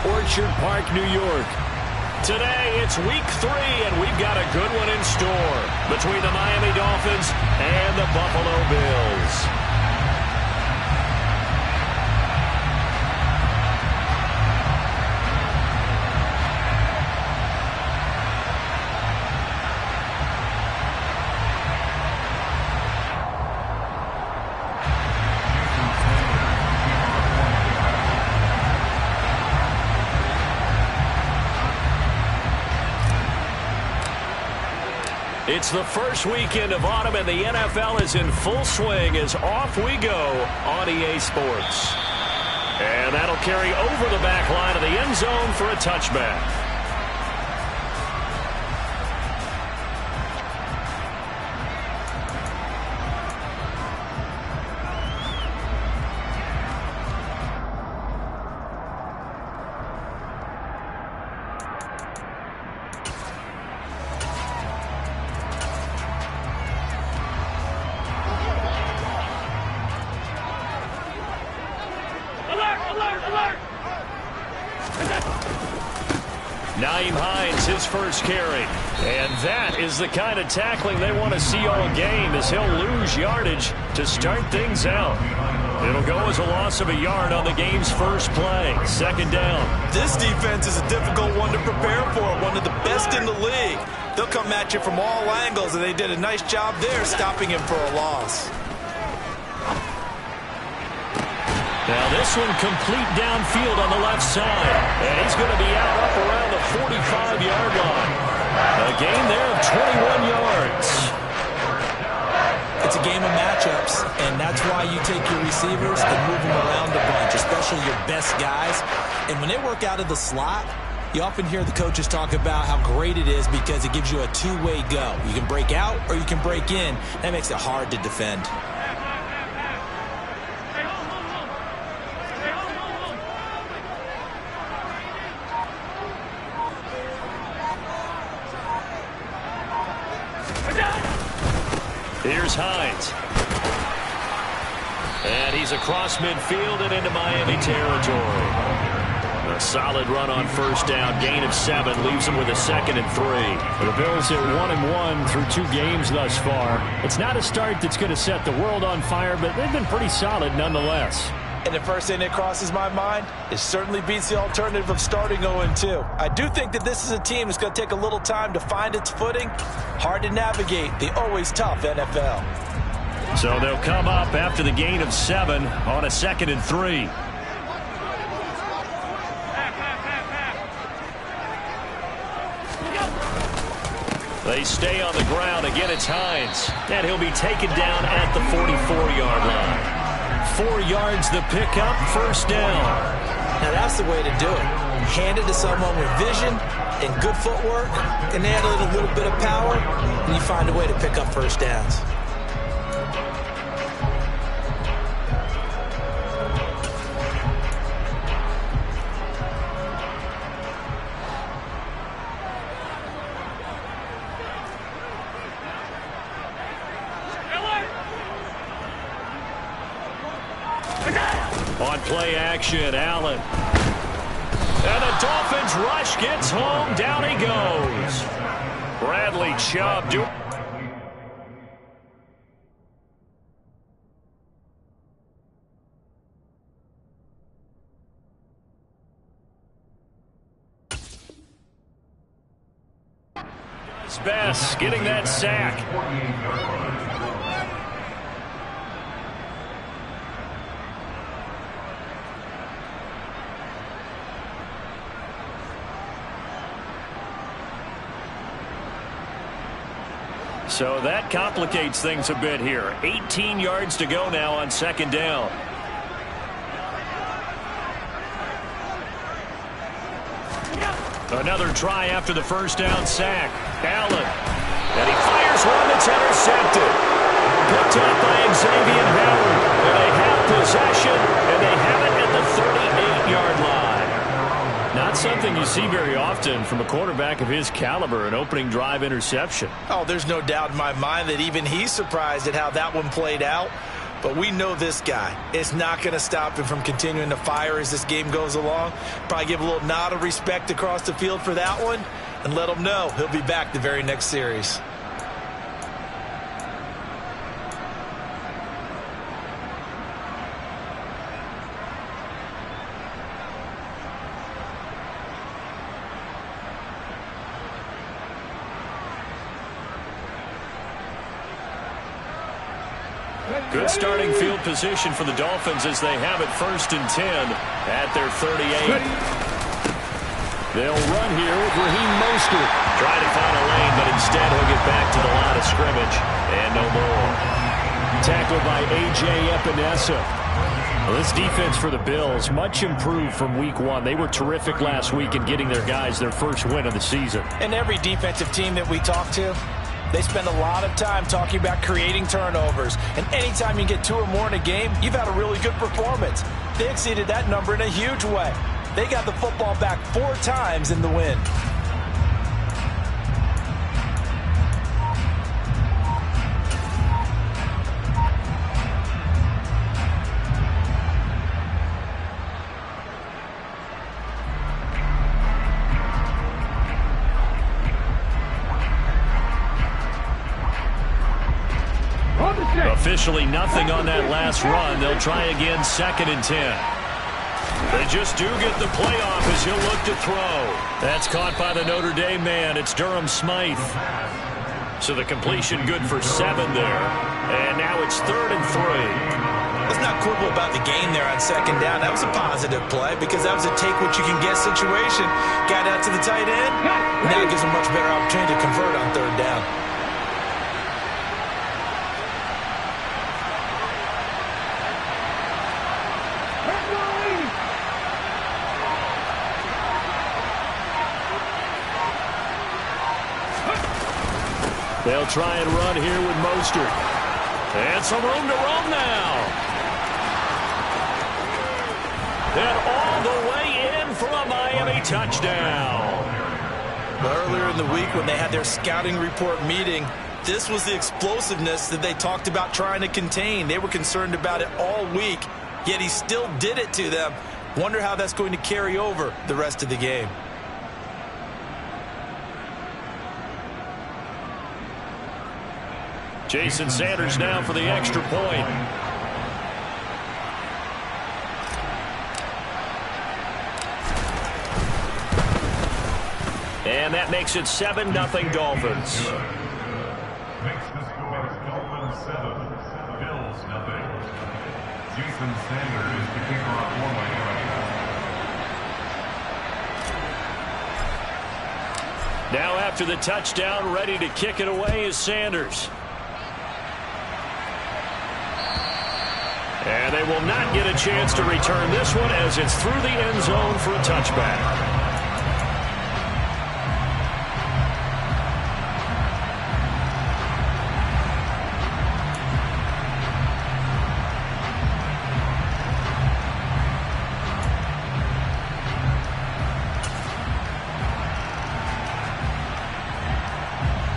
Orchard Park, New York. Today, it's week 3, and we've got a good one in store between the Miami Dolphins and the Buffalo Bills. It's the first weekend of autumn, and the NFL is in full swing as off we go on EA Sports. And that'll carry over the back line of the end zone for a touchback. Nyheim Hines, his first carry. And that is the kind of tackling they want to see all game, as he'll lose yardage to start things out. It'll go as a loss of a yard on the game's first play. Second down. This defense is a difficult one to prepare for, one of the best in the league. They'll come at you from all angles, and they did a nice job there stopping him for a loss. Now this one complete downfield on the left side. And he's going to be out up around the 45-yard line. A gain there of 21 yards. It's a game of matchups, and that's why you take your receivers and move them around a bunch, especially your best guys. And when they work out of the slot, you often hear the coaches talk about how great it is because it gives you a two-way go. You can break out or you can break in. That makes it hard to defend. Here's Hines. And he's across midfield and into Miami territory. A solid run on first down. Gain of 7 leaves them with a 2nd and 3. The Bills at 1-1 through 2 games thus far. It's not a start that's going to set the world on fire, but they've been pretty solid nonetheless. And the first thing that crosses my mind, it certainly beats the alternative of starting 0-2. I do think that this is a team that's going to take a little time to find its footing. Hard to navigate the always tough NFL. So they'll come up after the gain of 7 on a 2nd and 3. They stay on the ground. Again, it's Hines. And he'll be taken down at the 44-yard line. 4 yards the pickup, first down. Now that's the way to do it. Hand it to someone with vision and good footwork, and add a little bit of power, and you find a way to pick up first downs. On play action, Allen. And the Dolphins rush gets home. Down he goes. Bradley Chubb. Does best, getting that sack. So that complicates things a bit here. 18 yards to go now on second down. Another try after the first down sack. Allen. And he fires one that's intercepted. Picked up by Xavier Howard. And they have possession, and they have it at the 38-yard line. Not something you see very often from a quarterback of his caliber, an opening drive interception. Oh, there's no doubt in my mind that even he's surprised at how that one played out. But we know this guy. It's not going to stop him from continuing to fire as this game goes along. Probably give a little nod of respect across the field for that one and let him know he'll be back the very next series. Good starting field position for the Dolphins as they have it 1st and 10 at their 38. They'll run here with Raheem Mostert. Trying to find a lane, but instead he'll get back to the line of scrimmage. And no more. Tackled by A.J. Epinesa. Well, this defense for the Bills, much improved from week 1. They were terrific last week in getting their guys their first win of the season. And every defensive team that we talk to, they spend a lot of time talking about creating turnovers. And anytime you get 2 or more in a game, you've had a really good performance. They exceeded that number in a huge way. They got the football back 4 times in the win. Officially nothing on that last run. They'll try again 2nd and 10. They just do get the playoff as he'll look to throw. That's caught by the Notre Dame man. It's Durham Smythe. So the completion good for 7 there. And now it's 3rd and 3. Let's not quibble about the gain there on 2nd down. That was a positive play because that was a take-what-you-can-get situation. Got out to the tight end. Now it gives them a much better opportunity to convert on 3rd down. They'll try and run here with Mostert. And some room to roam now. And all the way in for a Miami touchdown. But earlier in the week when they had their scouting report meeting, this was the explosiveness that they talked about trying to contain. They were concerned about it all week, yet he still did it to them. Wonder how that's going to carry over the rest of the game. Jason Sanders now for the extra point. And that makes it 7-0 Dolphins. Makes the score Dolphins 7, Bills 0. Jason Sanders is the kicker on Miami right now. Now after the touchdown, ready to kick it away is Sanders. And they will not get a chance to return this one as it's through the end zone for a touchback.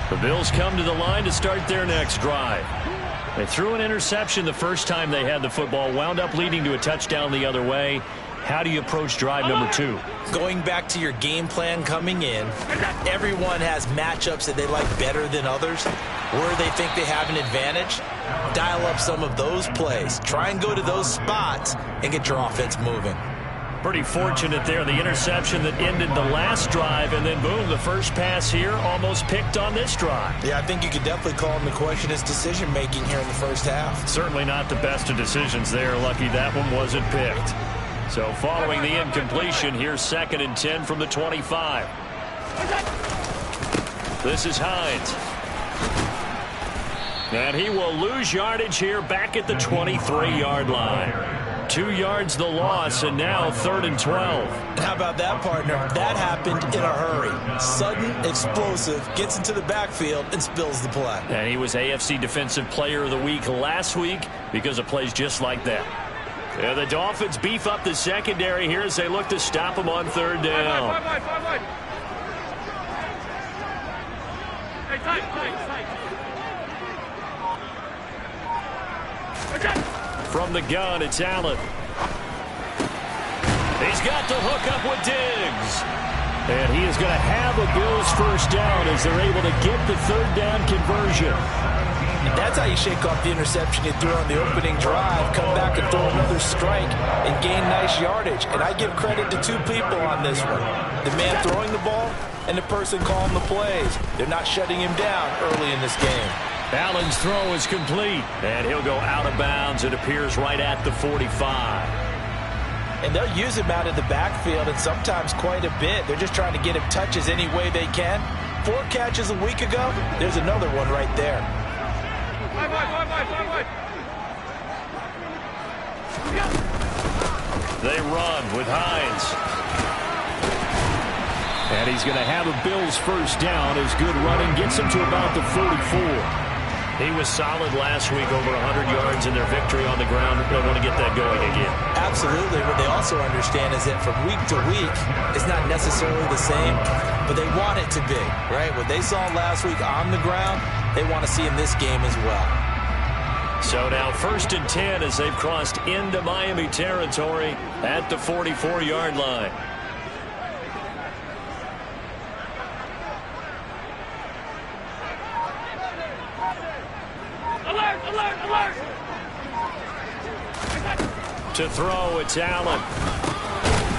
The Bills come to the line to start their next drive. They threw an interception the first time they had the football, wound up leading to a touchdown the other way. How do you approach drive number 2? Going back to your game plan coming in, everyone has matchups that they like better than others, where they think they have an advantage. Dial up some of those plays. Try and go to those spots and get your offense moving. Pretty fortunate there, the interception that ended the last drive, and then boom, the first pass here almost picked on this drive. Yeah, I think you could definitely call him to question his decision-making here in the first half. Certainly not the best of decisions there. Lucky that one wasn't picked. So following the incompletion, here's 2nd and 10 from the 25. This is Hines. And he will lose yardage here back at the 23-yard line. 2 yards the loss, and now 3rd and 12. How about that, partner? That happened in a hurry. Sudden, explosive, gets into the backfield and spills the play. And he was AFC Defensive Player of the Week last week because of plays just like that. Yeah, the Dolphins beef up the secondary here as they look to stop him on 3rd down. From the gun, it's Allen. He's got the hook up with Diggs. And he is going to have a Bills first down as they're able to get the third down conversion. And that's how you shake off the interception you threw on the opening drive, come back and throw another strike and gain nice yardage. And I give credit to two people on this one. The man throwing the ball and the person calling the plays. They're not shutting him down early in this game. Allen's throw is complete, and he'll go out of bounds. It appears right at the 45. And they'll use him out of the backfield, and sometimes quite a bit. They're just trying to get him touches any way they can. 4 catches a week ago, there's another one right there. They run with Hines. And he's going to have a Bills first down as good running gets him to about the 44. He was solid last week, over 100 yards in their victory on the ground. They want to get that going again. Absolutely. What they also understand is that from week to week, it's not necessarily the same, but they want it to be, right? What they saw last week on the ground, they want to see in this game as well. So now 1st and 10 as they've crossed into Miami territory at the 44-yard line. To throw, it's Allen.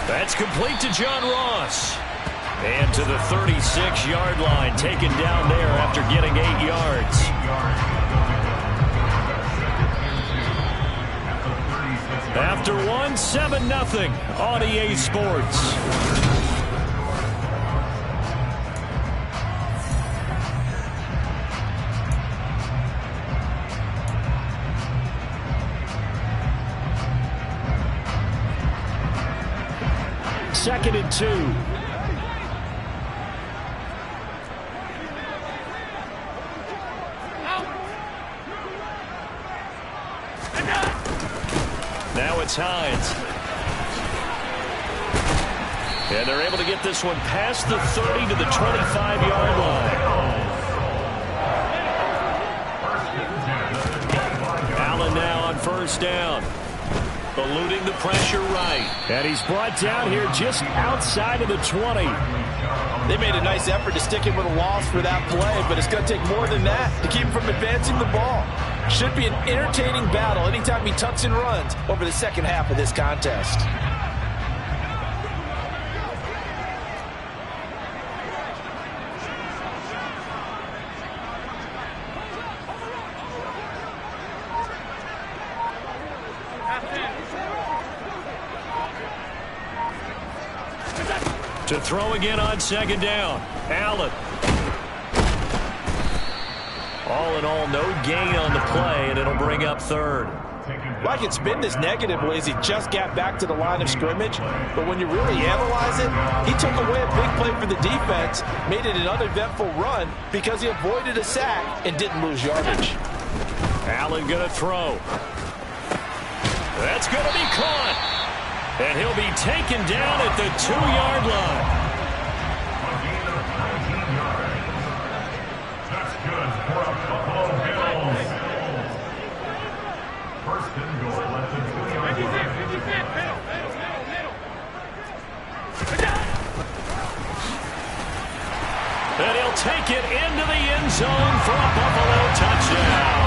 That's complete to John Ross. And to the 36-yard line, taken down there after getting 8 yards. After one, 7-0 on EA Sports. Second and 2. Now it's Hines. And they're able to get this one past the 30 to the 25-yard line. Allen now on first down. Eluding the pressure right. And he's brought down here just outside of the 20. They made a nice effort to stick him with a loss for that play, but it's going to take more than that to keep him from advancing the ball. Should be an entertaining battle anytime he tucks and runs over the second half of this contest. To throw again on second down. Allen. All in all, no gain on the play, and it'll bring up third. Well, I can spin this negatively as he just got back to the line of scrimmage, but when you really analyze it, he took away a big play for the defense, made it an uneventful run because he avoided a sack and didn't lose yardage. Allen going to throw. That's going to be caught. And he'll be taken down at the 2-yard line. That's good for a Buffalo Bills. First and goal at the 2-yard line. And he'll take it into the end zone for a Buffalo touchdown.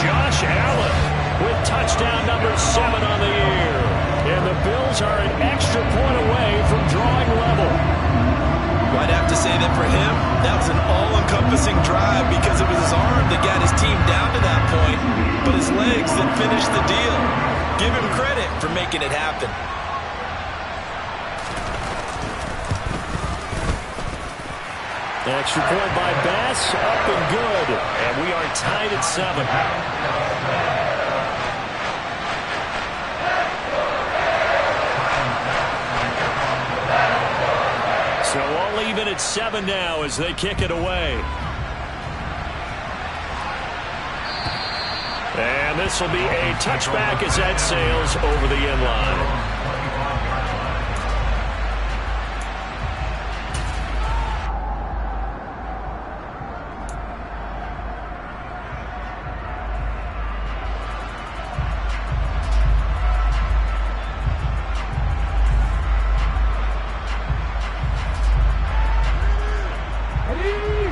Josh Allen with touchdown number 7 on the year. And the Bills are an extra point away from drawing level. I'd have to say that for him, that was an all-encompassing drive because it was his arm that got his team down to that point, but his legs that finished the deal. Give him credit for making it happen. Extra point by Bass, up and good. And we are tied at 7. So all even at 7 now as they kick it away. And this will be a touchback as that sails over the end line.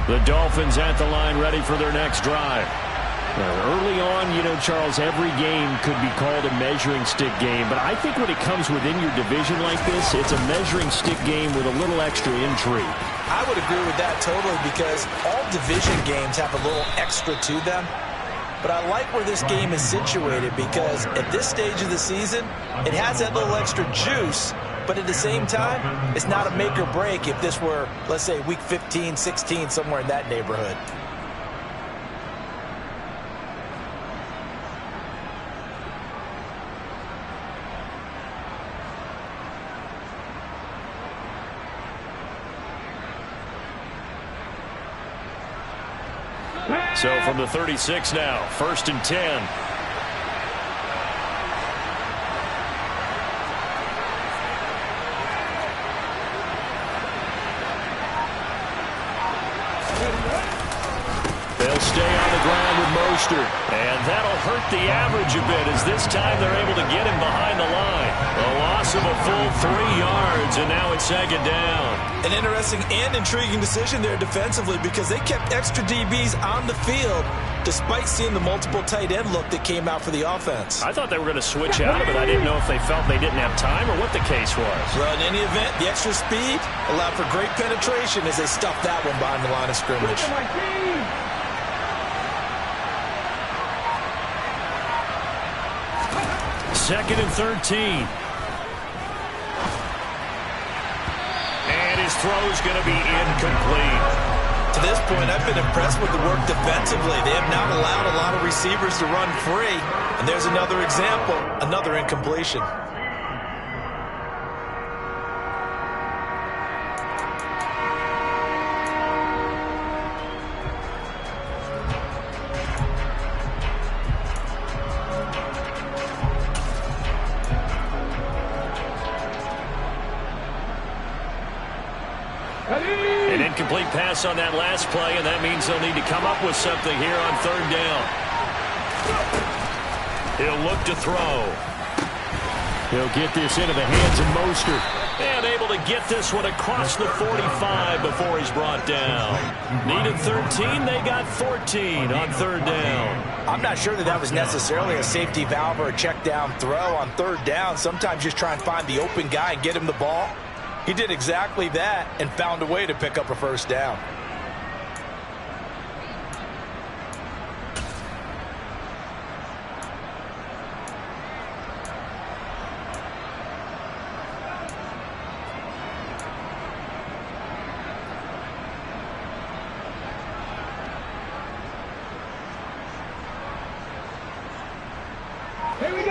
The Dolphins at the line ready for their next drive. Early on, you know, Charles, every game could be called a measuring stick game. But I think when it comes within your division like this, it's a measuring stick game with a little extra intrigue. I would agree with that totally because all division games have a little extra to them. But I like where this game is situated because at this stage of the season, it has that little extra juice. But at the same time, it's not a make or break if this were, let's say, week 15, 16, somewhere in that neighborhood. So from the 36 now, 1st and 10. They'll stay on the ground with Mostert. And that'll hurt the average a bit as this time they're able to get him behind the line. A loss of a full 3 yards, and now it's 2nd down. An interesting and intriguing decision there defensively because they kept extra DBs on the field despite seeing the multiple tight end look that came out for the offense. I thought they were going to switch out of it. I didn't know if they felt they didn't have time or what the case was. Well, in any event, the extra speed allowed for great penetration as they stuffed that one behind the line of scrimmage. 2nd and 13. And his throw's going to be incomplete. To this point, I've been impressed with the work defensively. They have not allowed a lot of receivers to run free. And there's another example, another incompletion. An incomplete pass on that last play, and that means they'll need to come up with something here on 3rd down. He'll look to throw. He'll get this into the hands of Mostert. And able to get this one across the 45 before he's brought down. Needed 13, they got 14 on 3rd down. I'm not sure that was necessarily a safety valve or a check down throw on 3rd down. Sometimes just try and find the open guy and get him the ball. He did exactly that and found a way to pick up a 1st down.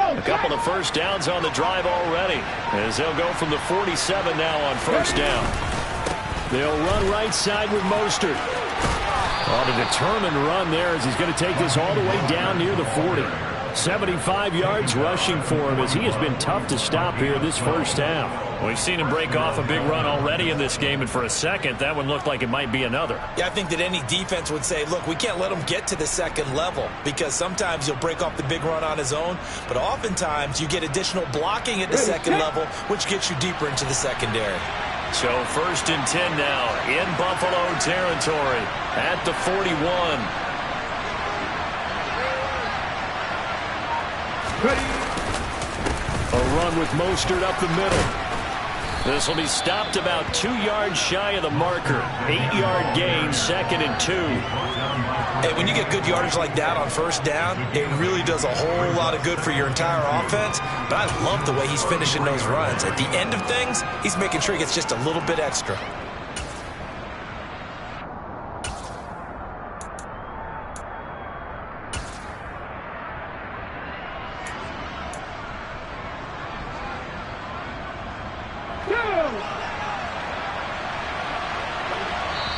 A couple of 1st downs on the drive already, as they'll go from the 47 now on 1st down. They'll run right side with Mostert. On a determined run there as he's going to take this all the way down near the 40. 75 yards rushing for him as he has been tough to stop here this 1st half. We've seen him break off a big run already in this game, and for a second, that one looked like it might be another. Yeah, I think that any defense would say, look, we can't let him get to the 2nd level because sometimes he'll break off the big run on his own, but oftentimes you get additional blocking at the 2nd level, which gets you deeper into the secondary. So 1st and 10 now in Buffalo territory at the 41. A run with Mostert up the middle. This will be stopped about 2 yards shy of the marker. 8-yard gain, 2nd and 2. Hey, when you get good yardage like that on 1st down, it really does a whole lot of good for your entire offense. But I love the way he's finishing those runs. At the end of things, he's making sure he gets just a little bit extra.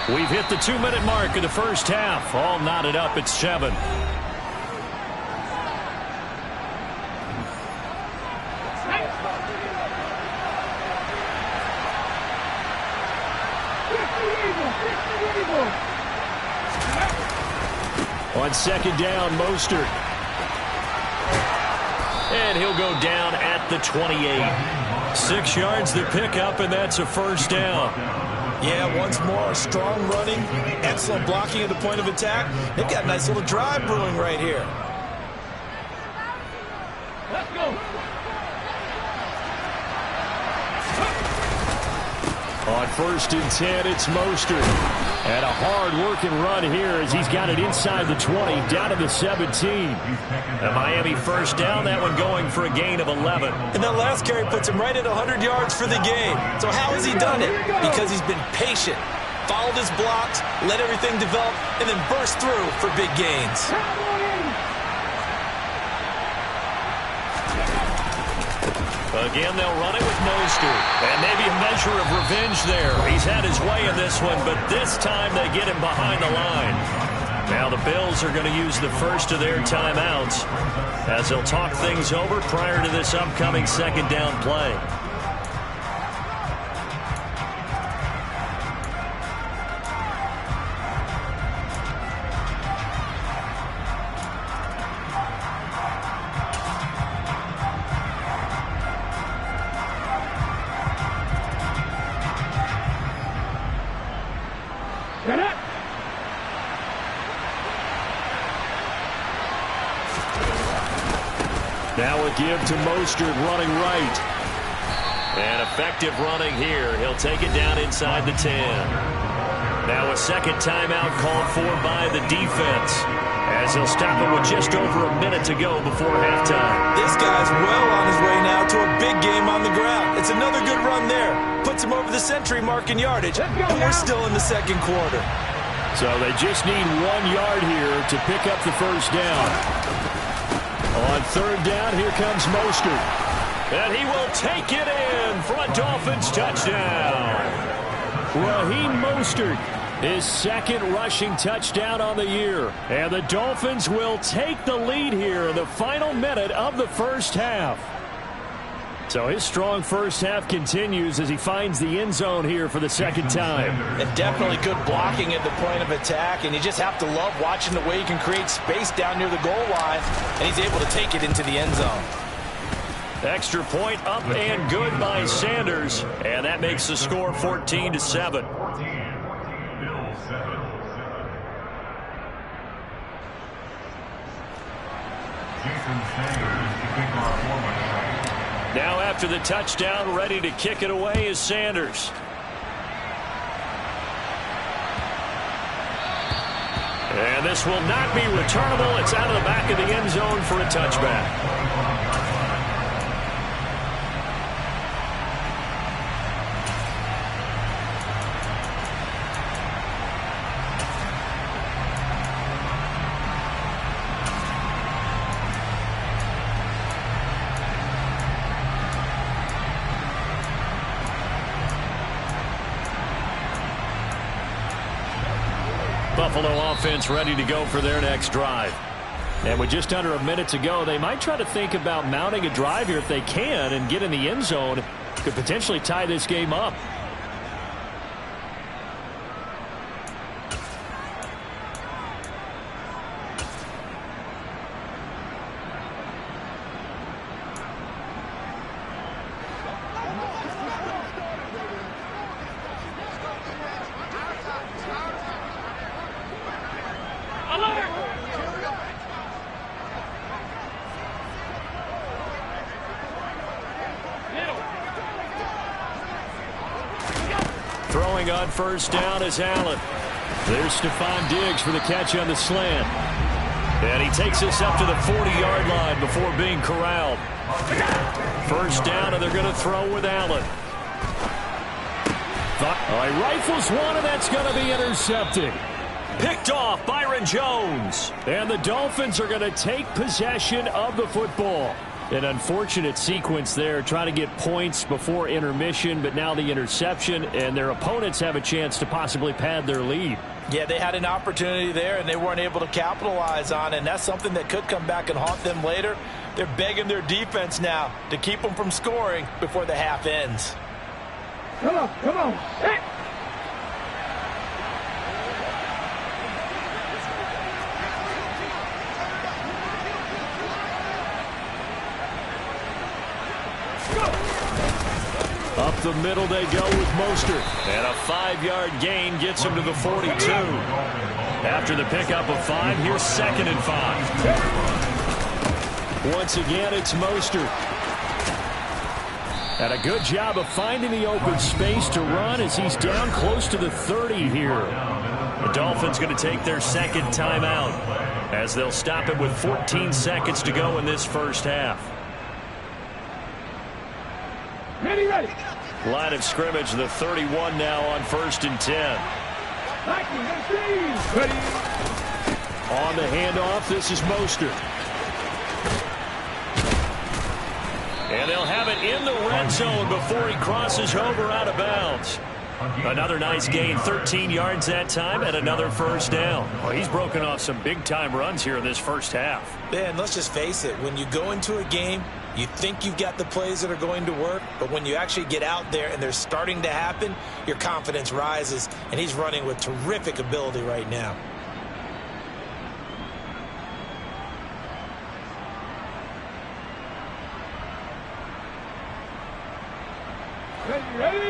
We've hit the 2-minute mark of the 1st half. All knotted up at 7. On 2nd down, Mostert. And he'll go down at the 28. 6 yards to pick up, and that's a first down. Yeah, once more, strong running, excellent blocking at the point of attack. They've got a nice little drive brewing right here. Let's go. On 1st and 10, it's Mostert. And a hard-working run here as he's got it inside the 20, down to the 17. A Miami first down, that one going for a gain of 11. And that last carry puts him right at 100 yards for the game. So how has he done it? Because he's been patient, followed his blocks, let everything develop, and then burst through for big gains. Again, they'll run it with Mostert. And maybe a measure of revenge there. He's had his way in this one, but this time they get him behind the line. Now the Bills are going to use the first of their timeouts as they'll talk things over prior to this upcoming second down play. Now a give to Mostert running right. And effective running here. He'll take it down inside the 10. Now a second timeout called for by the defense as he'll stop it with just over a minute to go before halftime. This guy's well on his way now to a big game on the ground. It's another good run there. Puts him over the century mark in yardage. And we're still in the second quarter. So they just need 1 yard here to pick up the first down. On third down, here comes Mostert. And he will take it in for a Dolphins touchdown. Raheem Mostert, his second rushing touchdown on the year. And the Dolphins will take the lead here in the final minute of the first half. So his strong first half continues as he finds the end zone here for the second time. And definitely good blocking at the point of attack, and you just have to love watching the way he can create space down near the goal line, and he's able to take it into the end zone. Extra point up and good by Sanders, and that makes the score 14-7. 14, Bills 7. Jason Sanders to kick off forward. Now after the touchdown, ready to kick it away is Sanders. And this will not be returnable. It's out of the back of the end zone for a touchback. Buffalo offense ready to go for their next drive. And with just under a minute to go, they might try to think about mounting a drive here if they can and get in the end zone. Could potentially tie this game up. Throwing on first down is Allen. There's Stephon Diggs for the catch on the slant. And he takes us up to the 40-yard line before being corralled. First down, and they're going to throw with Allen. He rifles one, and that's going to be intercepted. Picked off Byron Jones. And the Dolphins are going to take possession of the football. An unfortunate sequence there, trying to get points before intermission, but now the interception, and their opponents have a chance to possibly pad their lead. Yeah, they had an opportunity there, and they weren't able to capitalize on it, and that's something that could come back and haunt them later. They're begging their defense now to keep them from scoring before the half ends. Come on, come on. Hey. Up the middle they go with Mostert. And a 5-yard gain gets him to the 42. After the pickup of 5, here's 2nd and 5. Once again, it's Mostert. And a good job of finding the open space to run as he's down close to the 30 here. The Dolphins going to take their 2nd timeout as they'll stop it with 14 seconds to go in this first half. Ready. Line of scrimmage, the 31 now on 1st and 10. Ready. On the handoff, this is Mostert. And they'll have it in the red zone before he crosses over out of bounds. Another nice gain, 13 yards that time, and another first down. Well, he's broken off some big-time runs here in this first half. Man, let's just face it. When you go into a game, you think you've got the plays that are going to work, but when you actually get out there and they're starting to happen, your confidence rises, and he's running with terrific ability right now.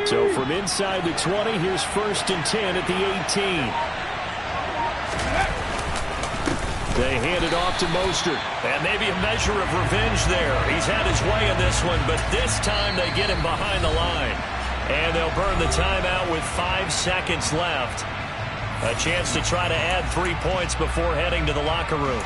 So from inside the 20, here's 1st and 10 at the 18. They hand it off to Mostert. And maybe a measure of revenge there. He's had his way in this one, but this time they get him behind the line. And they'll burn the timeout with 5 seconds left. A chance to try to add 3 points before heading to the locker room.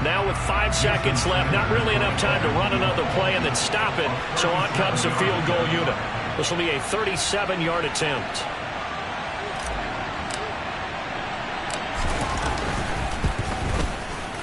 Now with 5 seconds left, not really enough time to run another play and then stop it. So on comes the field goal unit. This will be a 37-yard attempt.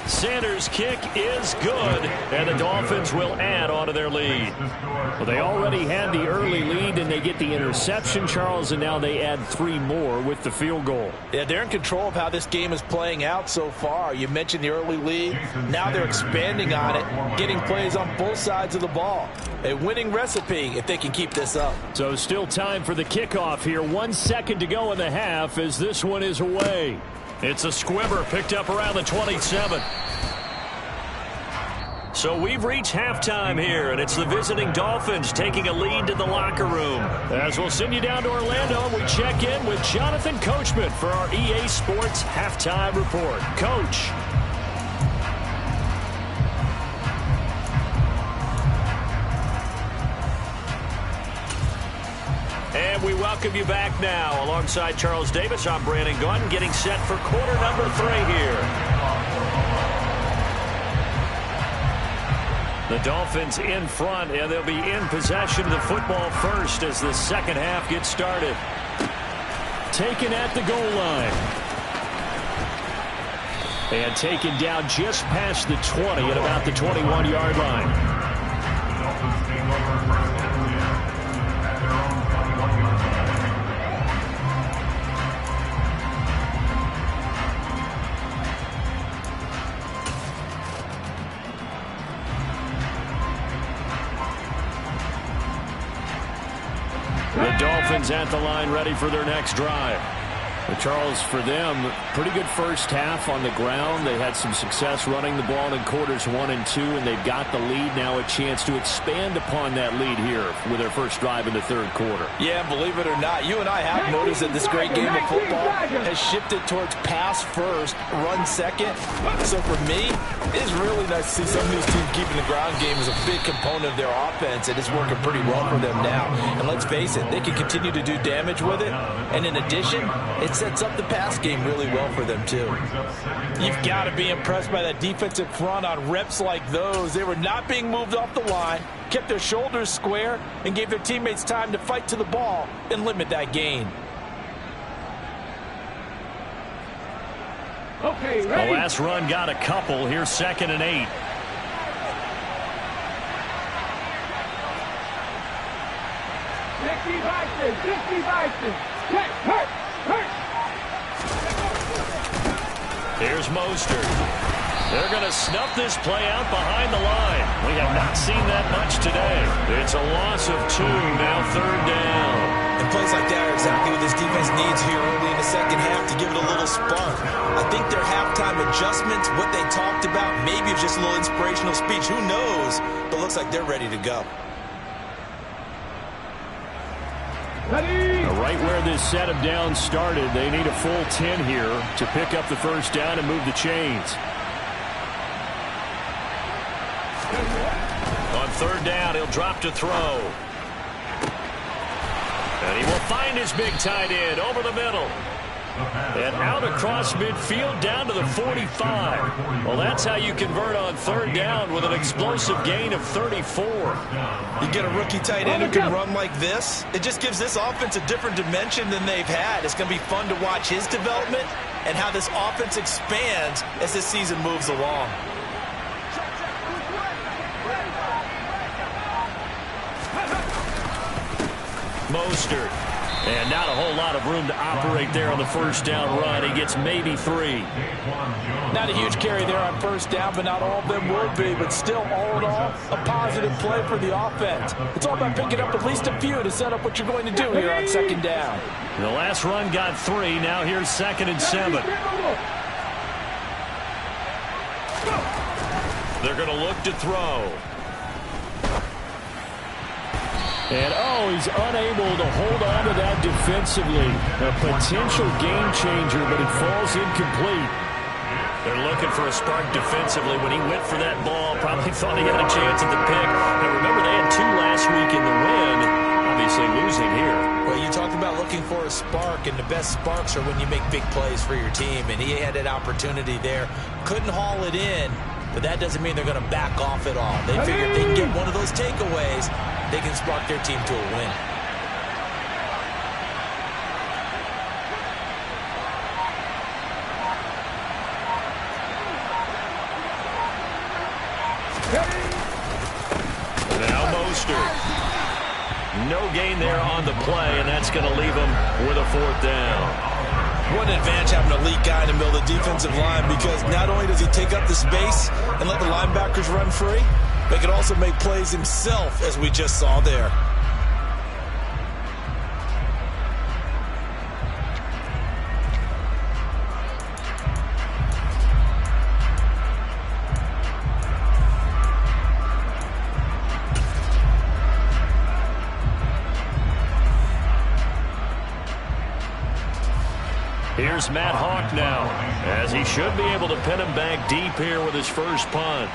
Sanders' kick is good, and the Dolphins will add on to their lead. Well, they already had the early lead, and they get the interception, Charles, and now they add 3 more with the field goal. Yeah, they're in control of how this game is playing out so far. You mentioned the early lead. Now they're expanding on it, getting plays on both sides of the ball. A winning recipe if they can keep this up. So still time for the kickoff here. 1 second to go in the half as this one is away. It's a squibber picked up around the 27. So we've reached halftime here, and it's the visiting Dolphins taking a lead to the locker room. As we'll send you down to Orlando, we check in with Jonathan Coachman for our EA Sports Halftime Report. Coach. And we welcome you back now. Alongside Charles Davis, I'm Brandon Gunn, getting set for quarter number 3 here. The Dolphins in front, and they'll be in possession of the football first as the second half gets started. Taken at the goal line. And taken down just past the 20 at about the 21-yard line. The Dolphins at the line ready for their next drive. But Charles, for them, pretty good first half on the ground. They had some success running the ball in quarters 1 and 2, and they've got the lead now, a chance to expand upon that lead here with their first drive in the third quarter. Yeah, believe it or not, you and I have noticed that this great game of football has shifted towards pass first, run second. So for me, it's really nice to see some of these teams keeping the ground game as a big component of their offense, and it's working pretty well for them now. And let's face it, they can continue to do damage with it. And in addition, it sets up the pass game really well for them too. You've got to be impressed by that defensive front on reps like those. They were not being moved off the line, kept their shoulders square, and gave their teammates time to fight to the ball and limit that gain. Okay, The ready. last run got a couple. Here's 2nd and 8. Here's Mostert. They're going to snuff this play out behind the line. We have not seen that much today. It's a loss of 2, now 3rd down. And play Things like that are exactly what this defense needs here early in the second half to give it a little spark. I think their halftime adjustments, what they talked about, maybe it's just a little inspirational speech. Who knows? But it looks like they're ready to go. Right where this set of downs started, they need a full 10 here to pick up the first down and move the chains. On third down, he'll drop to throw. And he will find his big tight end over the middle. And out across midfield down to the 45. Well, that's how you convert on third down with an explosive gain of 34. You get a rookie tight end who can run like this. It just gives this offense a different dimension than they've had. It's going to be fun to watch his development and how this offense expands as this season moves along. Mostert. And not a whole lot of room to operate there on the first down run. He gets maybe 3. Not a huge carry there on first down, but not all of them will be. But still, all in all, a positive play for the offense. It's all about picking up at least a few to set up what you're going to do here on second down. The last run got 3. Now here's 2nd and 7. They're going to look to throw. And, he's unable to hold on to that defensively. A potential game changer, but it falls incomplete. They're looking for a spark defensively. When he went for that ball, probably thought he had a chance at the pick. Now, remember, they had 2 last week in the win. Obviously losing here. Well, you talk about looking for a spark, and the best sparks are when you make big plays for your team. And he had an opportunity there. Couldn't haul it in, but that doesn't mean they're going to back off at all. They figure if they can get one of those takeaways, they can spark their team to a win. Now Mostert. No gain there on the play, and that's going to leave him with a 4th down. What an advantage having an elite guy in the middle of the defensive line, because not only does he take up the space and let the linebackers run free, but he can also make plays himself, as we just saw there. Here's Matt Hawk now, as he should be able to pin him back deep here with his first punt.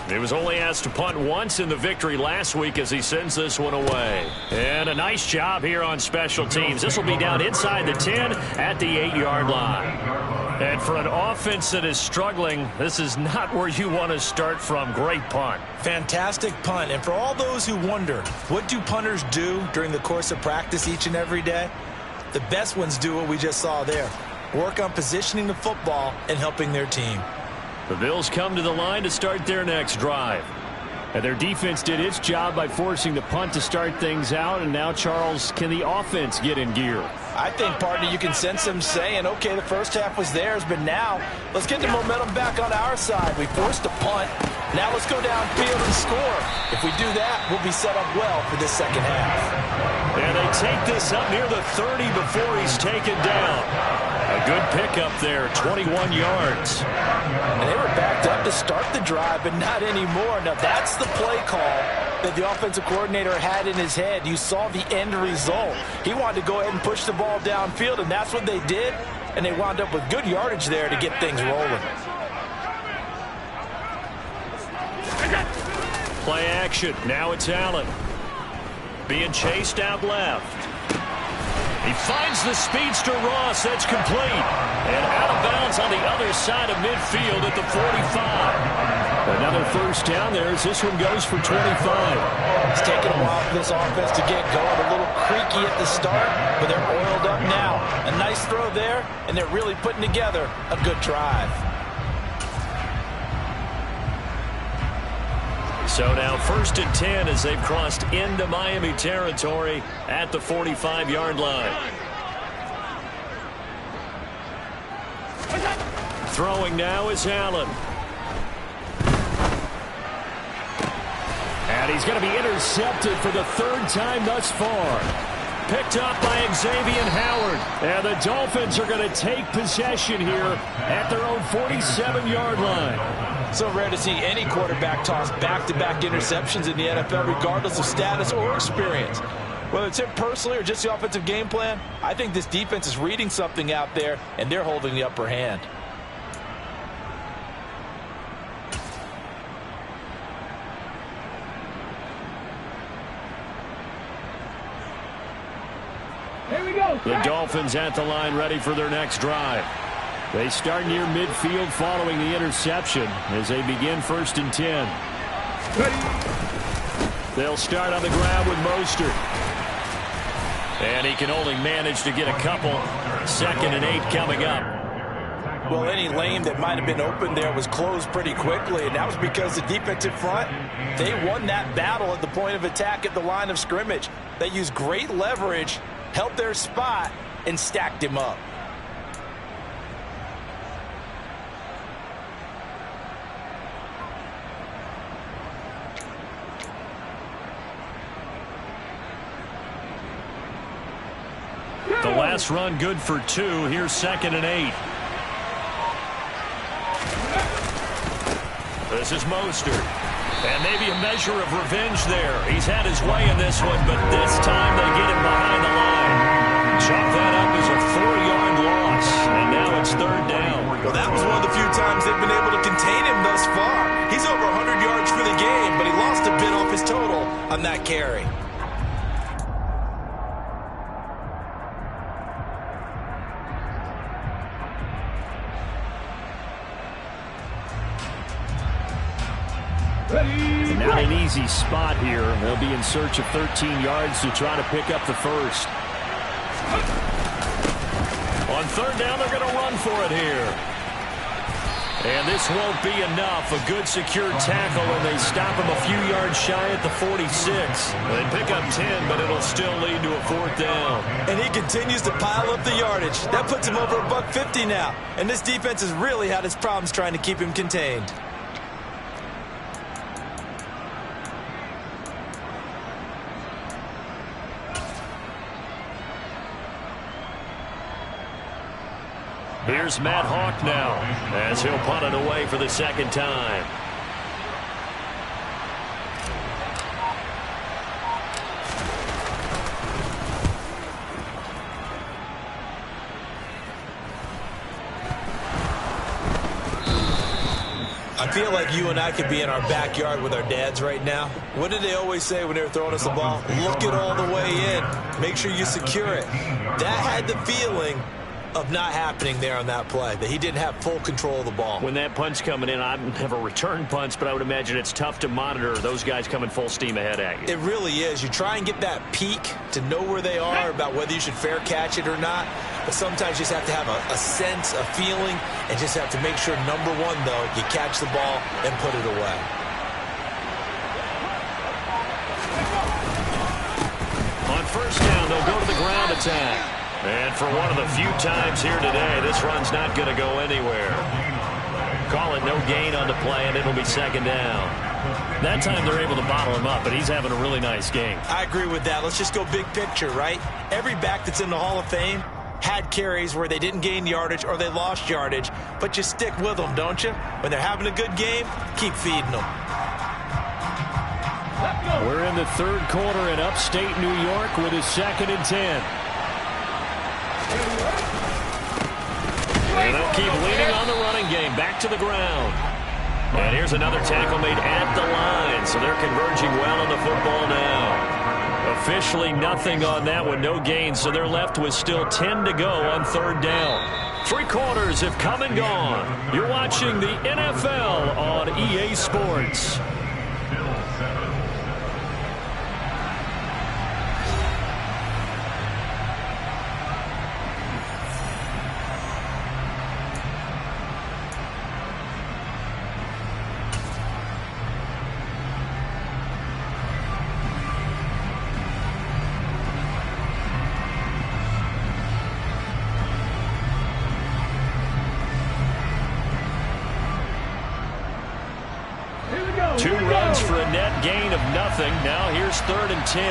He was only asked to punt once in the victory last week as he sends this one away. And a nice job here on special teams. This will be down inside the 10 at the 8-yard line. And for an offense that is struggling, this is not where you want to start from. Great punt. Fantastic punt. And for all those who wonder, what do punters do during the course of practice each and every day? The best ones do what we just saw there. Work on positioning the football and helping their team. The Bills come to the line to start their next drive. And their defense did its job by forcing the punt to start things out. And now, Charles, can the offense get in gear? I think, partner, you can sense them saying, okay, the first half was theirs, but now let's get the momentum back on our side. We forced a punt. Now let's go downfield and score. If we do that, we'll be set up well for this second half. And they take this up near the 30 before he's taken down. A good pickup there, 21 yards. And they were backed up to start the drive, but not anymore. Now that's the play call that the offensive coordinator had in his head. You saw the end result. He wanted to go ahead and push the ball downfield, and that's what they did. And they wound up with good yardage there to get things rolling. Play action. Now it's Allen. Being chased out left. He finds the speedster Ross. That's complete. And out of bounds on the other side of midfield at the 45. Another first down there as this one goes for 25. It's taken a while for this offense to get going. A little creaky at the start, but they're oiled up now. A nice throw there, and they're really putting together a good drive. So now 1st and 10 as they've crossed into Miami territory at the 45-yard line. Throwing now is Allen. And he's going to be intercepted for the third time thus far. Picked up by Xavier Howard. And the Dolphins are going to take possession here at their own 47-yard line. So rare to see any quarterback toss back-to-back interceptions in the NFL, regardless of status or experience. Whether it's him personally or just the offensive game plan, I think this defense is reading something out there, and they're holding the upper hand. The Dolphins at the line ready for their next drive. They start near midfield following the interception as they begin 1st and 10. They'll start on the ground with Mostert. And he can only manage to get a couple. 2nd and 8 coming up. Well, any lane that might have been open there was closed pretty quickly, and that was because the defensive front, they won that battle at the point of attack at the line of scrimmage. They used great leverage, held their spot, and stacked him up. The last run good for 2. Here's 2nd and 8. This is Mostert. And maybe a measure of revenge there. He's had his way in this one, but this time they get him behind the line. Chalk that up as a 4-yard loss, and now it's 3rd down. Well, that was one of the few times they've been able to contain him thus far. He's over 100 yards for the game, but he lost a bit off his total on that carry. Not an easy spot here. They'll be in search of 13 yards to try to pick up the first. On 3rd down, they're going to run for it here. And this won't be enough. A good secure tackle, and they stop him a few yards shy at the 46. They pick up 10, but it'll still lead to a 4th down. And he continues to pile up the yardage. That puts him over $150 now. And this defense has really had its problems trying to keep him contained. Here's Matt Hawk now as he'll punt it away for the 2nd time. I feel like you and I could be in our backyard with our dads right now. What did they always say when they were throwing us the ball? Look it all the way in. Make sure you secure it. That had the feeling of not happening there on that play, that he didn't have full control of the ball. When that punt's coming in, I've never returned punts, but I would imagine it's tough to monitor those guys coming full steam ahead at you. It really is. You try and get that peek to know where they are, about whether you should fair catch it or not. But sometimes you just have to have a sense, a feeling, and just have to make sure, number one, though, you catch the ball and put it away. On 1st down, they'll go to the ground attack. And for one of the few times here today, this run's not going to go anywhere. Call it no gain on the play, and it'll be 2nd down. That time they're able to bottle him up, but he's having a really nice game. I agree with that. Let's just go big picture, right? Every back that's in the Hall of Fame had carries where they didn't gain yardage or they lost yardage, but you stick with them, don't you? When they're having a good game, keep feeding them. We're in the 3rd quarter in upstate New York with a 2nd and 10. And they'll keep leaning on the running game. Back to the ground. And here's another tackle made at the line. So they're converging well on the football now. Officially nothing on that one. No gain. So they're left with still 10 to go on 3rd down. 3 quarters have come and gone. You're watching the NFL on EA Sports. 2 runs for a net gain of nothing. Now here's 3rd and 10.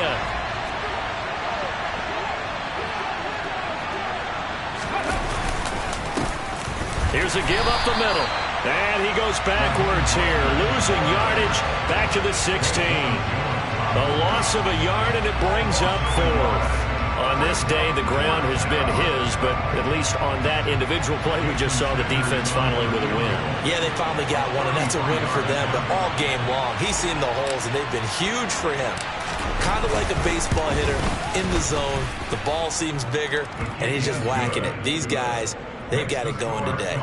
Here's a give up the middle. And he goes backwards here, losing yardage back to the 16. A loss of a yard, and it brings up 4th. On this day, the ground has been his, but at least on that individual play, we just saw the defense finally with a win. Yeah, they finally got one, and that's a win for them, but all game long, he's seen the holes, and they've been huge for him. Kind of like a baseball hitter in the zone. The ball seems bigger, and he's just whacking it. These guys, they've got it going today.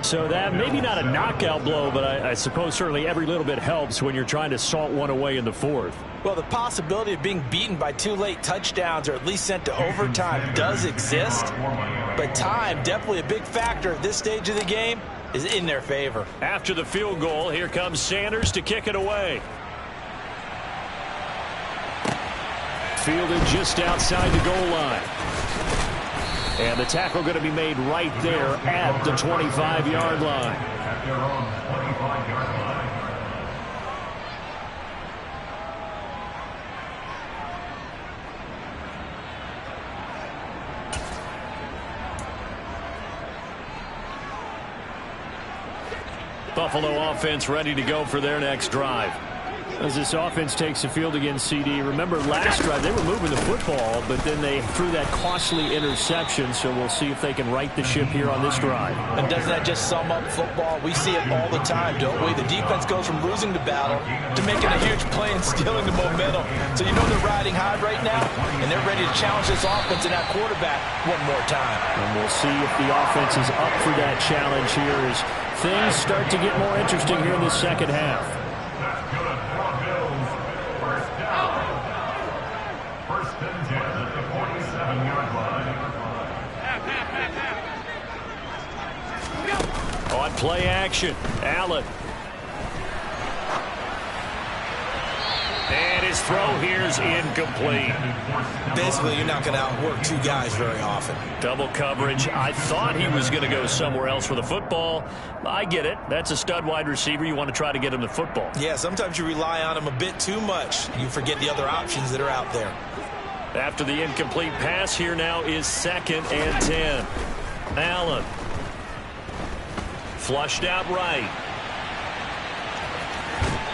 So that maybe not a knockout blow, but I suppose certainly every little bit helps when you're trying to salt one away in the 4th. Well, the possibility of being beaten by 2 late touchdowns or at least sent to overtime does exist, but time, definitely a big factor at this stage of the game, is in their favor. After the field goal, here comes Sanders to kick it away. Fielded just outside the goal line. And the tackle going to be made right there at the 25-yard line. At their own 25-yard line. Buffalo offense ready to go for their next drive. As this offense takes the field against CD, remember last drive they were moving the football, but then they threw that costly interception, so we'll see if they can right the ship here on this drive. And doesn't that just sum up football? We see it all the time, don't we? The defense goes from losing the battle to making a huge play and stealing the momentum. So you know they're riding high right now, and they're ready to challenge this offense and that quarterback one more time. And we'll see if the offense is up for that challenge here as things start to get more interesting here in the second half. On play action, Allen. And his throw here is incomplete. Basically, you're not going to outwork 2 guys very often. Double coverage. I thought he was going to go somewhere else for the football. I get it. That's a stud wide receiver. You want to try to get him the football. Yeah, sometimes you rely on him a bit too much. You forget the other options that are out there. After the incomplete pass, here now is 2nd and 10. Allen. Flushed out right.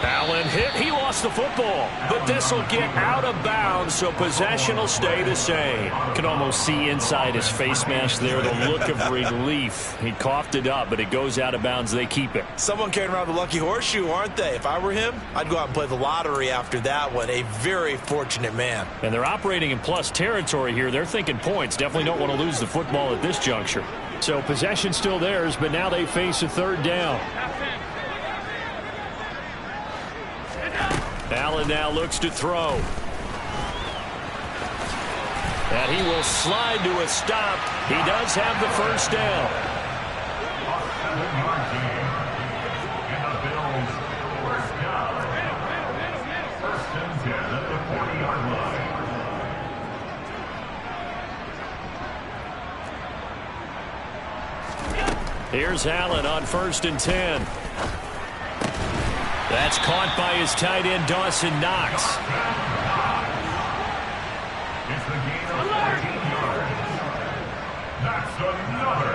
Allen hit. He lost the football. But this will get out of bounds, so possession will stay the same. You can almost see inside his face mask there the look of relief. He coughed it up, but it goes out of bounds. They keep it. Someone carrying around the lucky horseshoe, aren't they? If I were him, I'd go out and play the lottery after that one. A very fortunate man. And they're operating in plus territory here. They're thinking points. Definitely don't want to lose the football at this juncture. So possession still theirs, but now they face a 3rd down. Allen now looks to throw. And he will slide to a stop. He does have the 1st down. A 7-yard gain. And the Bills' 1st down. 1st and 10 at the 40-yard line. Here's Allen on 1st and 10. That's caught by his tight end, Dawson Knox. It's the gain of 14 yards. That's another.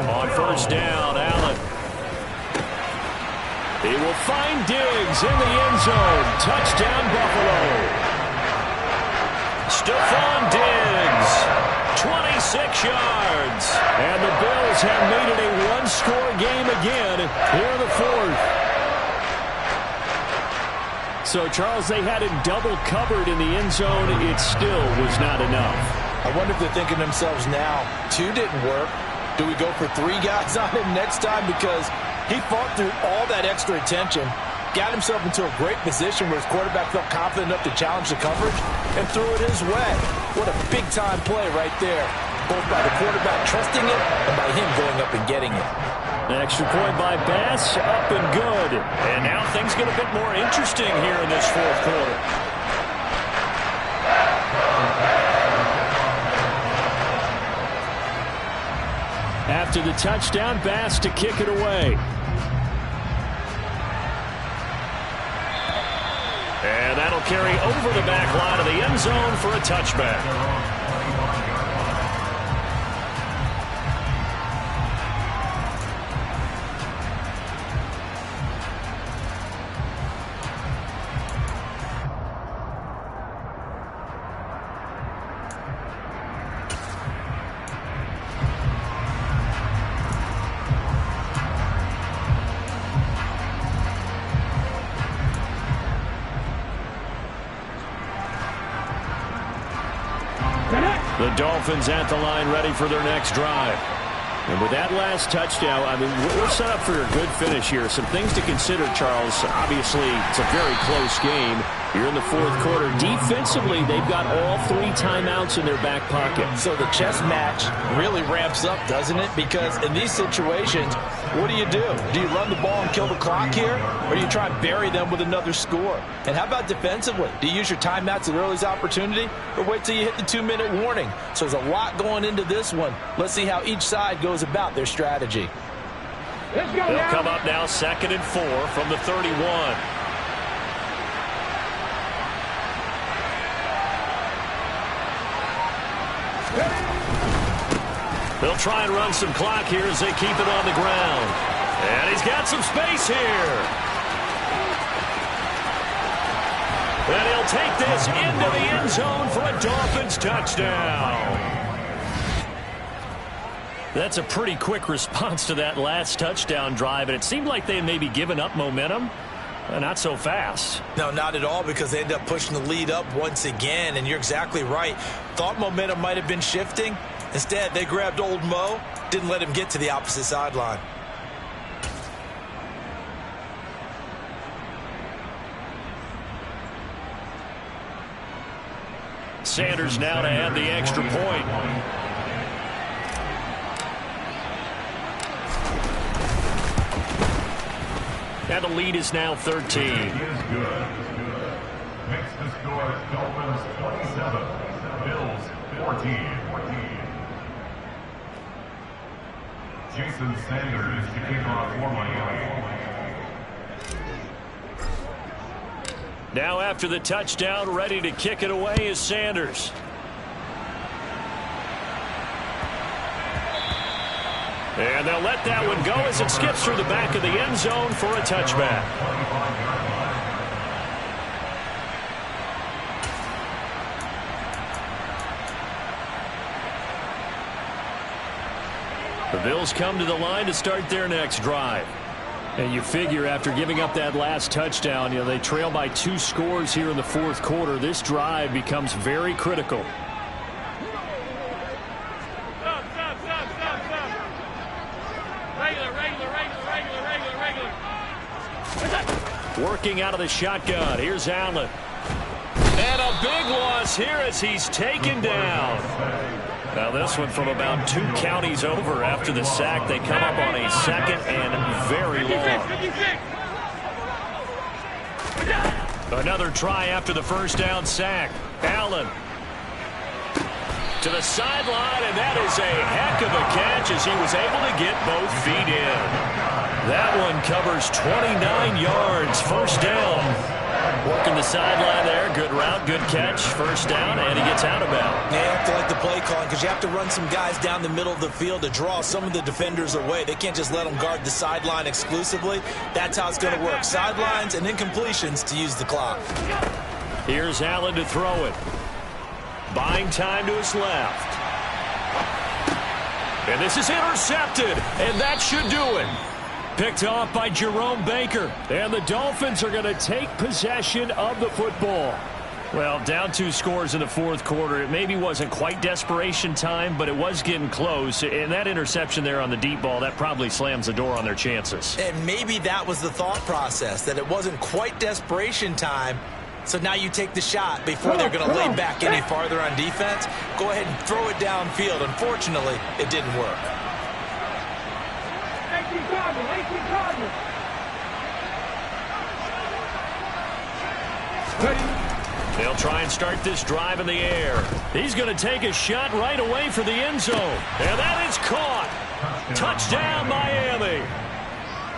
On 1st down, Allen. He will find Diggs in the end zone. Touchdown, Buffalo. Stephon Diggs, 26 yards. And the Bills have made it a 1-score game again here in the 4th. So, Charles, they had him double covered in the end zone. It still was not enough. I wonder if they're thinking to themselves now, 2 didn't work. Do we go for 3 guys on him next time? Because he fought through all that extra attention, got himself into a great position where his quarterback felt confident enough to challenge the coverage and threw it his way. What a big-time play right there, both by the quarterback trusting it and by him going up and getting it. An extra point by Bass, up and good. And now things get a bit more interesting here in this 4th quarter. After the touchdown, Bass to kick it away. And that'll carry over the back line of the end zone for a touchback. The Dolphins at the line ready for their next drive. And with that last touchdown, I mean, we're set up for a good finish here. Some things to consider, Charles. Obviously, it's a very close game. You're in the fourth quarter. Defensively, they've got all 3 timeouts in their back pocket. So the chess match really ramps up, doesn't it? Because in these situations, what do? Do you run the ball and kill the clock here? Or do you try and bury them with another score? And how about defensively? Do you use your timeouts at earliest opportunity? Or wait till you hit the 2-minute warning? So there's a lot going into this one. Let's see how each side goes about their strategy. They'll come up now 2nd and 4 from the 31. They'll try and run some clock here as they keep it on the ground. And he's got some space here. And he'll take this into the end zone for a Dolphins touchdown. That's a pretty quick response to that last touchdown drive, and it seemed like they had maybe given up momentum. Not so fast. No, not at all, because they end up pushing the lead up once again, and you're exactly right. Thought momentum might have been shifting. Instead, they grabbed old Mo, didn't let him get to the opposite sideline. Sanders now to add the extra point. And the lead is now 13. Is good. Makes the score Dolphins 27, Bills 14. Jason Sanders to kick off for Miami. Now after the touchdown, ready to kick it away is Sanders. And they'll let that one go as it skips through the back of the end zone for a touchback. The Bills come to the line to start their next drive. And you figure after giving up that last touchdown, they trail by 2 scores here in the fourth quarter. This drive becomes very critical. Working out of the shotgun. Here's Allen. And a big loss here as he's taken down. Now this one from about 2 counties over after the sack. They come up on a 2nd and very long. Another try after the first down sack. Allen to the sideline, and that is a heck of a catch as he was able to get both feet in. That one covers 29 yards. First down. Working the sideline there. Good route, good catch. First down, and he gets out of bounds. Yeah, you have to like the play calling because you have to run some guys down the middle of the field to draw some of the defenders away. They can't just let them guard the sideline exclusively. That's how it's going to work. Sidelines and incompletions to use the clock. Here's Allen to throw it. Buying time to his left. And this is intercepted, and that should do it. Picked off by Jerome Baker. And the Dolphins are going to take possession of the football. Well, down 2 scores in the fourth quarter. It maybe wasn't quite desperation time, but it was getting close. And that interception there on the deep ball, that probably slams the door on their chances. And maybe that was the thought process, that it wasn't quite desperation time. So now you take the shot before they're going to lay back any farther on defense. Go ahead and throw it downfield. Unfortunately, it didn't work. They'll try and start this drive in the air. He's going to take a shot right away for the end zone. And that is caught. Touchdown, Miami.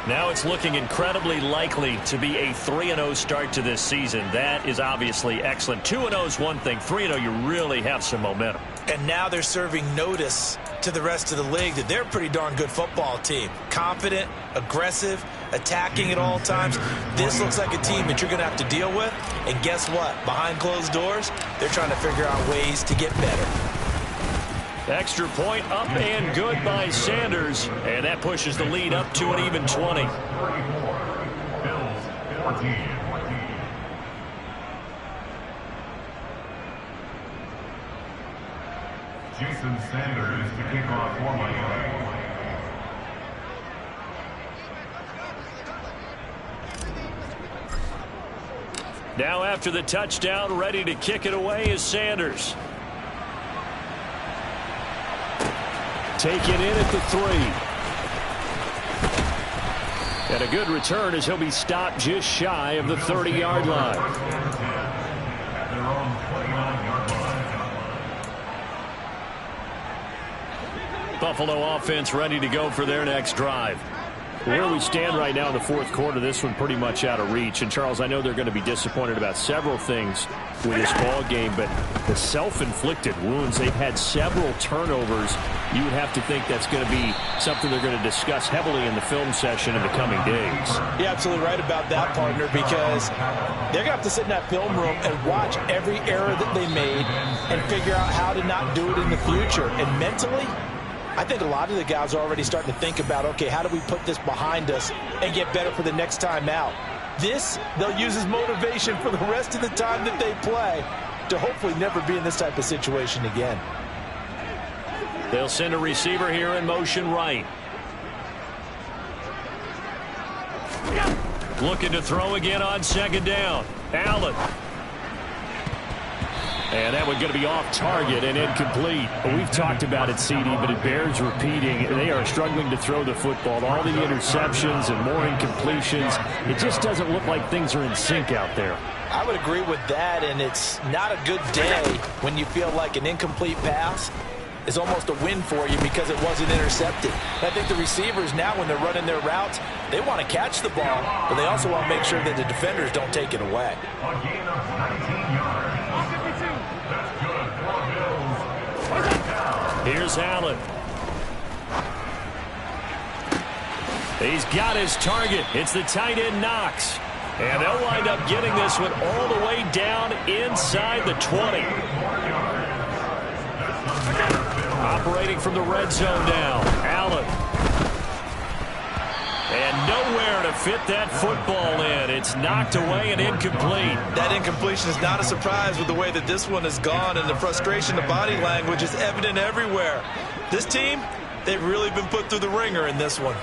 Now it's looking incredibly likely to be a 3-0 start to this season. That is obviously excellent. 2-0 is one thing. 3-0, you really have some momentum. And now they're serving notice to the rest of the league that they're a pretty darn good football team. Confident, aggressive, attacking at all times. This looks like a team that you're going to have to deal with. And guess what? Behind closed doors, they're trying to figure out ways to get better. Extra point up and good by Sanders. And that pushes the lead up to an even 20. Bills 14. Jason Sanders to kick off for Miami. Now after the touchdown, ready to kick it away is Sanders. Taken in at the 3. And a good return as he'll be stopped just shy of the 30-yard line. At their own 29-yard line. Buffalo offense ready to go for their next drive. Where we stand right now in the fourth quarter, this one pretty much out of reach. And, Charles, I know they're going to be disappointed about several things with this ball game, but the self-inflicted wounds, they've had several turnovers. You would have to think that's going to be something they're going to discuss heavily in the film session in the coming days. You're absolutely right about that, partner, because they're going to have to sit in that film room and watch every error that they made and figure out how to not do it in the future. And mentally, I think a lot of the guys are already starting to think about, okay, how do we put this behind us and get better for the next time out? This, they'll use as motivation for the rest of the time that they play to hopefully never be in this type of situation again. They'll send a receiver here in motion right. Looking to throw again on second down. Allen. And that one going to be off target and incomplete. We've talked about it, CD, but it bears repeating. They are struggling to throw the football. All the interceptions and more incompletions. It just doesn't look like things are in sync out there. I would agree with that, and it's not a good day when you feel like an incomplete pass is almost a win for you because it wasn't intercepted. And I think the receivers now, when they're running their routes, they want to catch the ball, but they also want to make sure that the defenders don't take it away. A gain of 19 yards. That's good for Bills. First down. Here's Allen. He's got his target. It's the tight end Knox. And they'll wind up getting this one all the way down inside the 20. Operating from the red zone now. Allen. And nowhere to fit that football in. It's knocked away and incomplete. That incompletion is not a surprise with the way that this one has gone, and the frustration, the body language is evident everywhere. This team, they've really been put through the ringer in this one.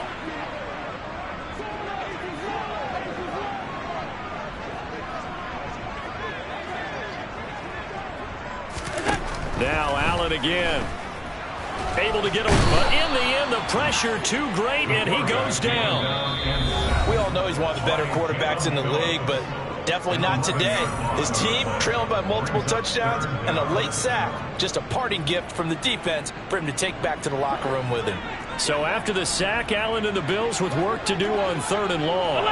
Now Allen again. Able to get him, but in the end, the pressure too great, and he goes down. We all know he's one of the better quarterbacks in the league, but definitely not today. His team trailing by multiple touchdowns and a late sack. Just a parting gift from the defense for him to take back to the locker room with him. So after the sack, Allen and the Bills with work to do on 3rd and long.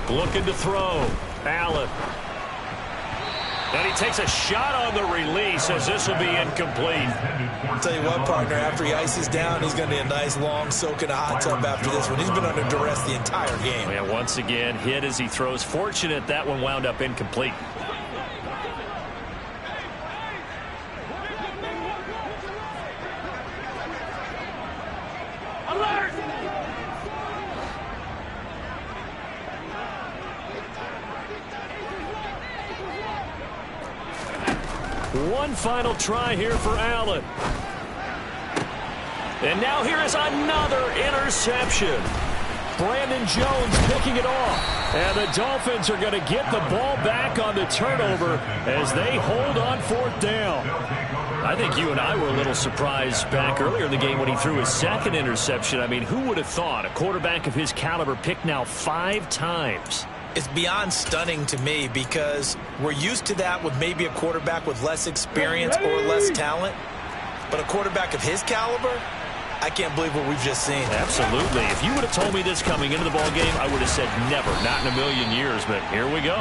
Looking to throw. Allen. And he takes a shot on the release as this will be incomplete. I'll tell you what, partner, after he ices down, he's going to be a nice long soak in a hot tub after this one. He's been under duress the entire game. And once again, hit as he throws. Fortunate that one wound up incomplete. One final try here for Allen. And now here is another interception. Brandon Jones picking it off. And the Dolphins are going to get the ball back on the turnover as they hold on 4th down. I think you and I were a little surprised back earlier in the game when he threw his 2nd interception. I mean, who would have thought a quarterback of his caliber picked now 5 times? It's beyond stunning to me because we're used to that with maybe a quarterback with less experience or less talent. But a quarterback of his caliber, I can't believe what we've just seen. Absolutely. If you would have told me this coming into the ball game, I would have said never, not in a million years, but here we go.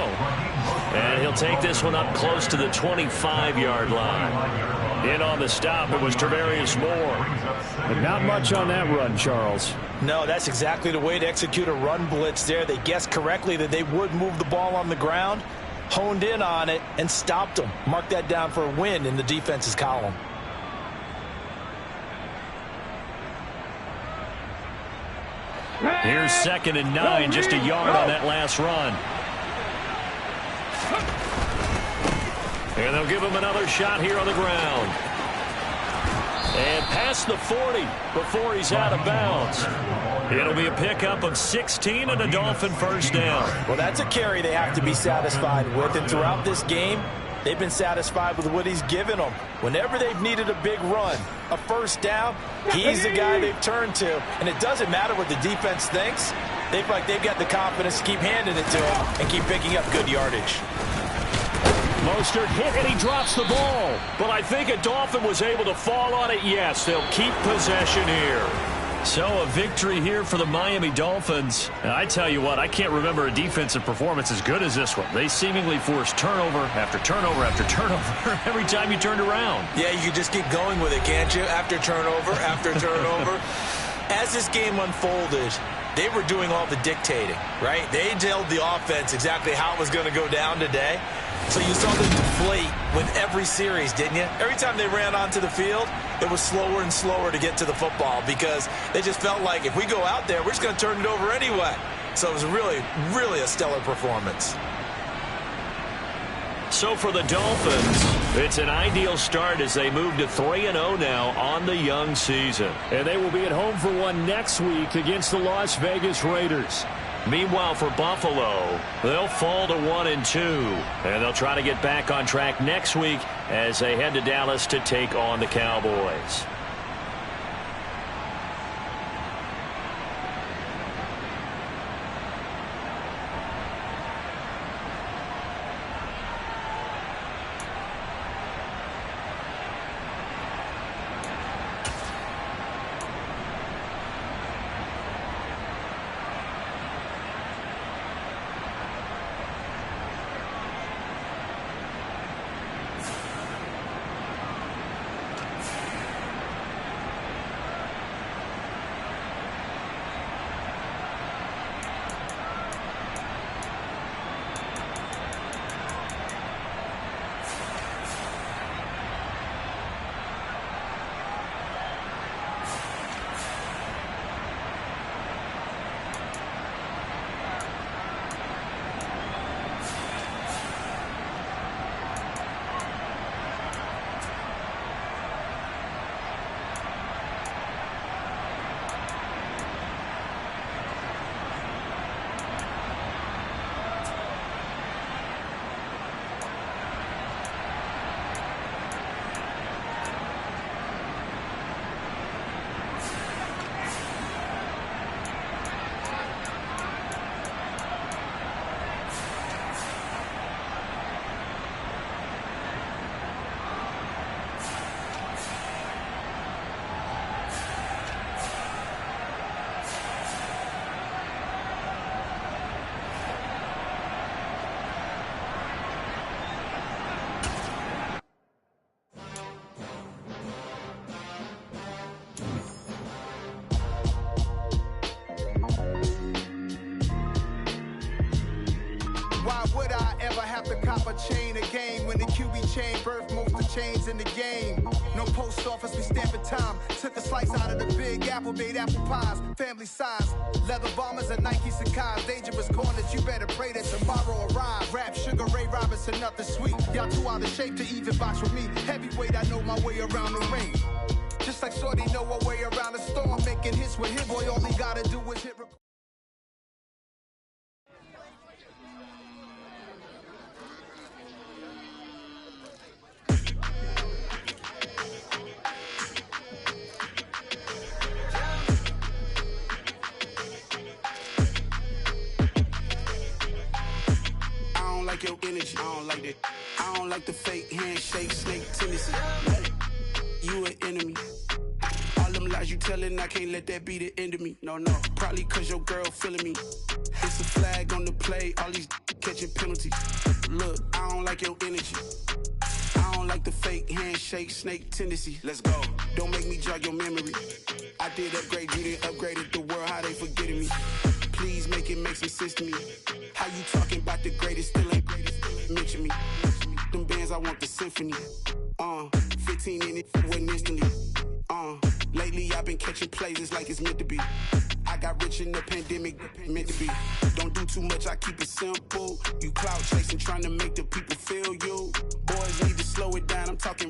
And he'll take this one up close to the 25-yard line. In on the stop, it was Tarvarius Moore. But not much on that run, Charles. No, that's exactly the way to execute a run blitz there. They guessed correctly that they would move the ball on the ground, honed in on it, and stopped them. Mark that down for a win in the defense's column. Here's 2nd and 9, just a yard on that last run. And they'll give him another shot here on the ground. And past the 40 before he's out of bounds. It'll be a pickup of 16 and a Dolphin first down. Well, that's a carry they have to be satisfied with. And throughout this game, they've been satisfied with what he's given them. Whenever they've needed a big run, a first down, he's the guy they've turned to. And it doesn't matter what the defense thinks. They feel like they've got the confidence to keep handing it to him and keep picking up good yardage. Mostert hit and he drops the ball. But I think a Dolphin was able to fall on it. Yes, they'll keep possession here. So a victory here for the Miami Dolphins. And I tell you what, I can't remember a defensive performance as good as this one. They seemingly forced turnover after turnover after turnover every time you turned around. Yeah, you can just keep going with it, can't you? After turnover, after turnover. As this game unfolded, they were doing all the dictating, right? They told the offense exactly how it was going to go down today. So you saw them deflate with every series, didn't you? Every time they ran onto the field, it was slower and slower to get to the football because they just felt like if we go out there, we're just going to turn it over anyway. So it was really, really a stellar performance. So for the Dolphins, it's an ideal start as they move to 3-0 now on the young season. And they will be at home for one next week against the Las Vegas Raiders. Meanwhile, for Buffalo, they'll fall to 1-2. And they'll try to get back on track next week as they head to Dallas to take on the Cowboys. Chain a game when the QB chain birthed most of chains in the game. No post office, we stamping time. Took a slice out of the big apple, made apple pies, family size. Leather bombers and Nike Sacai's. Dangerous corners, you better pray that tomorrow arrive. Rap, Sugar Ray Robinson, nothing sweet. Y'all too out of shape to even box with me. Heavyweight, I know my way around the ring. Just like Shorty know her way around the storm. Making hits with him, boy, all he gotta do is hit record. Your energy, I don't like that. I don't like the fake handshake, snake tendency. You an enemy. All them lies you tellin', I can't let that be the end of me. No, probably cause your girl feeling me. It's a flag on the play, all these catching penalties. Look, I don't like your energy. I don't like the fake handshake, snake tendency. Let's go. Don't make me jog your memory. I did upgrade, you didn't upgrade it. The world, how they forgetting me. Please make it make some sense to me. How you talking about the greatest, still ain't greatest? Mention me. Them bands, I want the symphony. 15 in it, went instantly. Lately I've been catching plays, it's like it's meant to be. I got rich in the pandemic, meant to be. Don't do too much, I keep it simple. You clout chasing, trying to make the people feel you. Boys need to slow it down, I'm talking